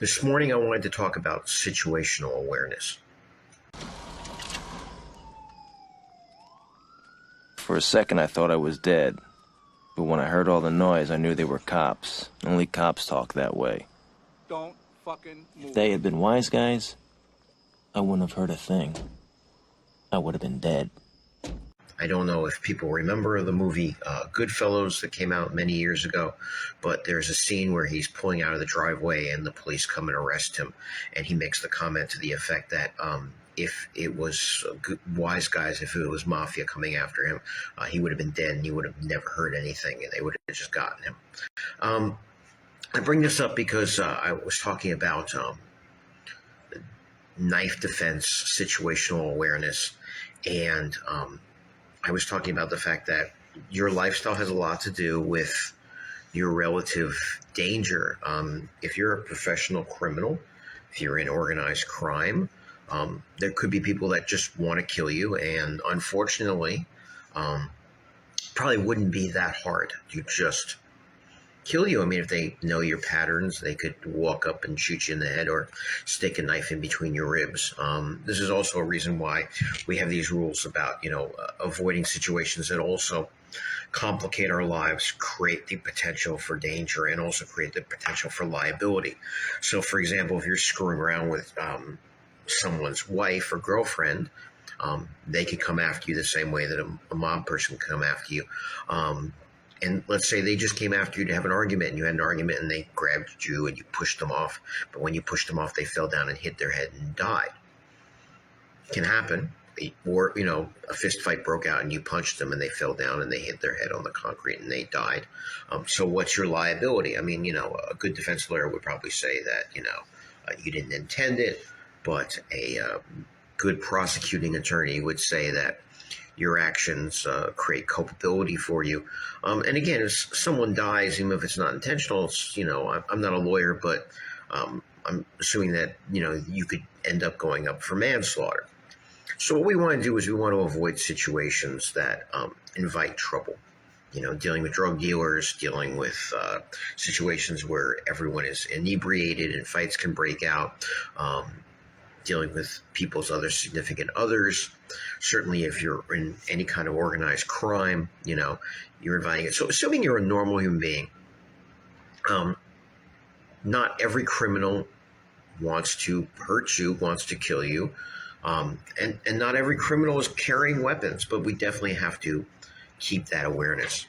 This morning, I wanted to talk about situational awareness. For a second, I thought I was dead. But when I heard all the noise, I knew they were cops. Only cops talk that way. Don't fucking move. If they had been wise guys, I wouldn't have heard a thing. I would have been dead. I don't know if people remember the movie Goodfellas that came out many years ago, but there's a scene where he's pulling out of the driveway and the police come and arrest him, and he makes the comment to the effect that if it was wise guys, if it was mafia coming after him, he would have been dead and he would have never heard anything, and they would have just gotten him. I bring this up because I was talking about knife defense, situational awareness, and I was talking about the fact that your lifestyle has a lot to do with your relative danger. If you're a professional criminal, if you're in organized crime, there could be people that just want to kill you, and unfortunately, probably wouldn't be that hard to just kill you. I mean, if they know your patterns, they could walk up and shoot you in the head or stick a knife in between your ribs. This is also a reason why we have these rules about, avoiding situations that also complicate our lives, create the potential for danger, and also create the potential for liability. So, for example, if you're screwing around with someone's wife or girlfriend, they could come after you the same way that a mob person can come after you. And let's say they just came after you to have an argument, and you had an argument and they grabbed you and you pushed them off. But when you pushed them off, they fell down and hit their head and died. It can happen. Or, a fist fight broke out and you punched them and they fell down and they hit their head on the concrete and they died. So what's your liability? I mean, a good defense lawyer would probably say that, you didn't intend it, but a good prosecuting attorney would say that your actions create culpability for you. And again, if someone dies, even if it's not intentional, I'm not a lawyer, but I'm assuming that, you could end up going up for manslaughter. So what we want to do is we want to avoid situations that invite trouble. Dealing with drug dealers, dealing with situations where everyone is inebriated and fights can break out, dealing with people's other significant others. Certainly if you're in any kind of organized crime, you're inviting it. So assuming you're a normal human being, not every criminal wants to hurt you, wants to kill you. And not every criminal is carrying weapons, but we definitely have to keep that awareness.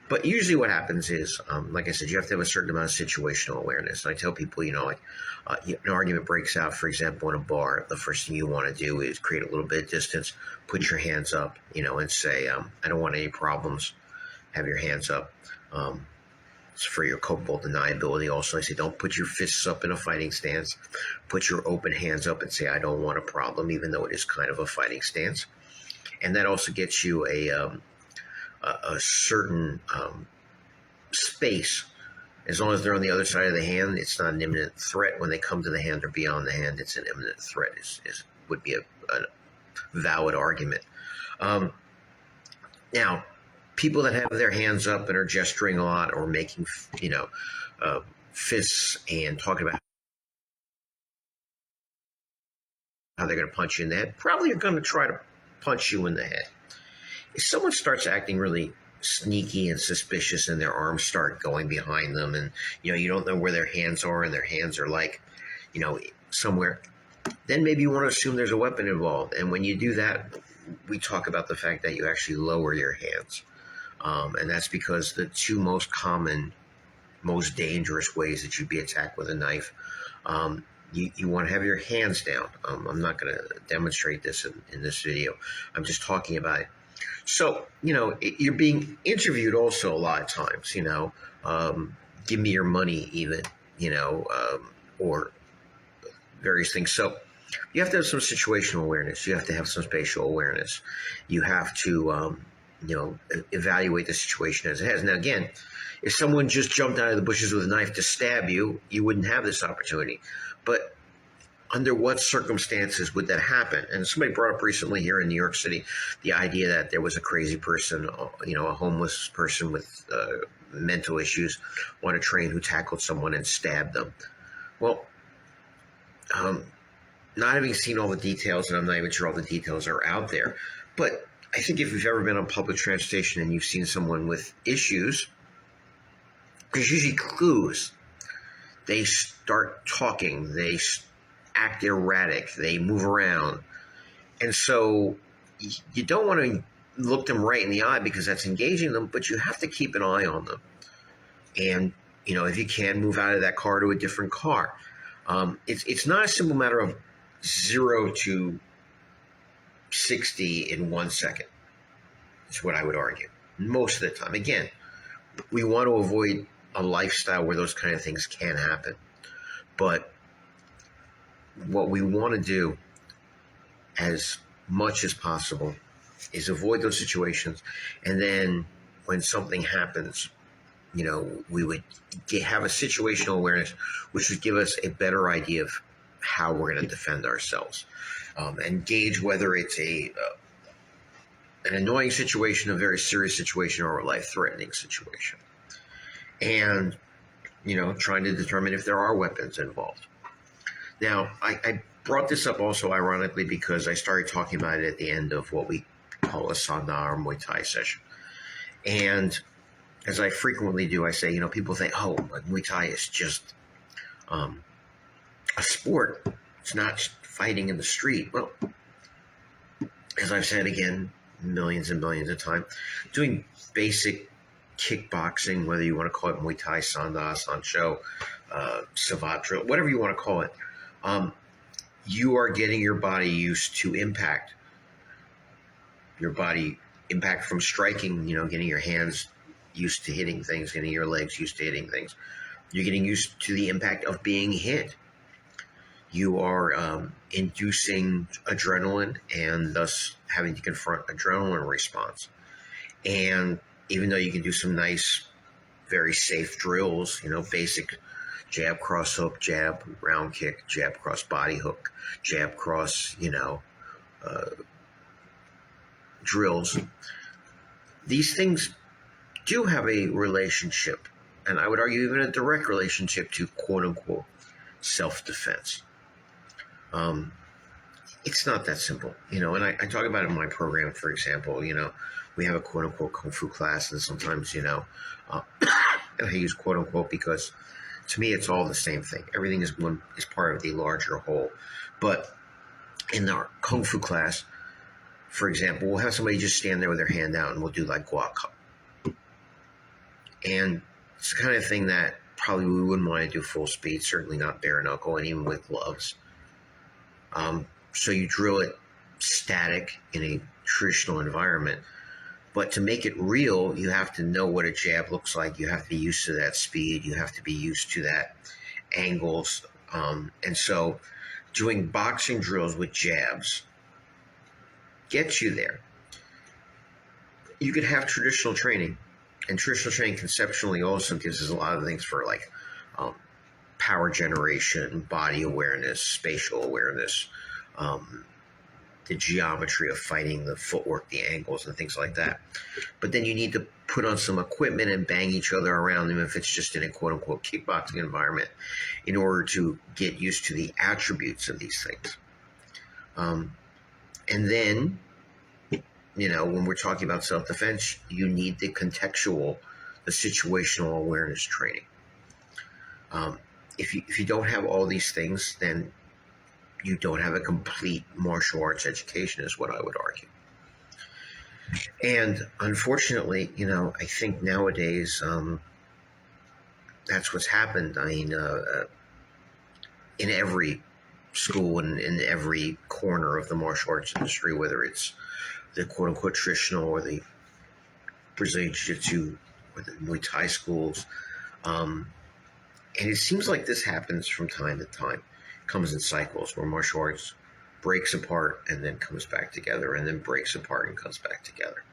But usually what happens is, like I said, you have to have a certain amount of situational awareness. And I tell people, an argument breaks out, for example, in a bar, the first thing you want to do is create a little bit of distance, put your hands up, and say, I don't want any problems. Have your hands up. It's for your culpable deniability. Also, I say, don't put your fists up in a fighting stance. Put your open hands up and say, I don't want a problem, even though it is kind of a fighting stance. And that also gets you a certain space. As long as they're on the other side of the hand, it's not an imminent threat. When they come to the hand or beyond the hand, it's an imminent threat. Would be a valid argument. Now, people that have their hands up and are gesturing a lot or making, fists and talking about how they're going to punch you in the head, probably are going to try to punch you in the head. If someone starts acting really sneaky and suspicious and their arms start going behind them and, you don't know where their hands are and their hands are like, somewhere, then maybe you want to assume there's a weapon involved. And when you do that, we talk about the fact that you actually lower your hands. And that's because the two most common, most dangerous ways that you'd be attacked with a knife, you want to have your hands down. I'm not going to demonstrate this in this video. I'm just talking about it. So, you're being interviewed also a lot of times, give me your money even, or various things. So you have to have some situational awareness. You have to have some spatial awareness. You have to, evaluate the situation as it has. Now, again, if someone just jumped out of the bushes with a knife to stab you, you wouldn't have this opportunity. But under what circumstances would that happen? And somebody brought up recently here in New York City the idea that there was a crazy person, a homeless person with mental issues on a train who tackled someone and stabbed them. Well, Um, not having seen all the details, and I'm not even sure all the details are out there, but I think if you've ever been on public transportation and you've seen someone with issues, there's usually clues. They start talking, they act erratic, they move around. And so you don't want to look them right in the eye because that's engaging them, but you have to keep an eye on them. And, if you can, move out of that car to a different car. It's not a simple matter of 0 to 60 in 1 second. Is what I would argue. Most of the time. Again, we want to avoid a lifestyle where those kind of things can happen. But what we want to do as much as possible is avoid those situations. And then when something happens, we would have a situational awareness, which would give us a better idea of how we're going to defend ourselves, and gauge whether it's an annoying situation, a very serious situation, or a life-threatening situation. And, trying to determine if there are weapons involved. Now, I brought this up also ironically because I started talking about it at the end of what we call a Sanda or Muay Thai session. And as I frequently do, I say, people think, oh, Muay Thai is just a sport. It's not fighting in the street. Well, as I've said again, millions and millions of times, doing basic kickboxing, whether you want to call it Muay Thai, Sanda, Sancho, Savate drill, whatever you want to call it, you are getting your body used to impact. Your body impact from striking, getting your hands used to hitting things, getting your legs used to hitting things. You're getting used to the impact of being hit. You are inducing adrenaline and thus having to confront adrenaline response. And even though you can do some nice, very safe drills, basic jab, cross hook, jab, round kick, jab, cross body hook, jab, cross, drills. These things do have a relationship, and I would argue even a direct relationship to quote-unquote self-defense. It's not that simple, and I talk about it in my program, for example, we have a quote-unquote Kung Fu class, and sometimes, I use quote-unquote because to me it's all the same thing. Everything is part of the larger whole. But in our Kung Fu class, for example, we'll have somebody just stand there with their hand out and we'll do like guac. And it's the kind of thing that probably we wouldn't want to do full speed, certainly not bare knuckle, and even with gloves. So you drill it static in a traditional environment. But to make it real, you have to know what a jab looks like. You have to be used to that speed. You have to be used to that angles. And so doing boxing drills with jabs gets you there. You could have traditional training. And traditional training conceptually also gives us a lot of things for like power generation, body awareness, spatial awareness, the geometry of fighting, the footwork, the angles, and things like that. But then you need to put on some equipment and bang each other around them if it's just in a quote-unquote kickboxing environment in order to get used to the attributes of these things. And then, when we're talking about self-defense, you need the contextual, the situational awareness training. If you don't have all these things, then you don't have a complete martial arts education, is what I would argue. And unfortunately, I think nowadays that's what's happened. I mean, in every school and in every corner of the martial arts industry, whether it's the quote-unquote traditional or the Brazilian Jiu-Jitsu or the Muay Thai schools, and it seems like this happens from time to time. Comes in cycles where martial arts breaks apart and then comes back together and then breaks apart and comes back together.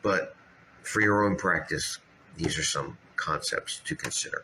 But for your own practice, these are some concepts to consider.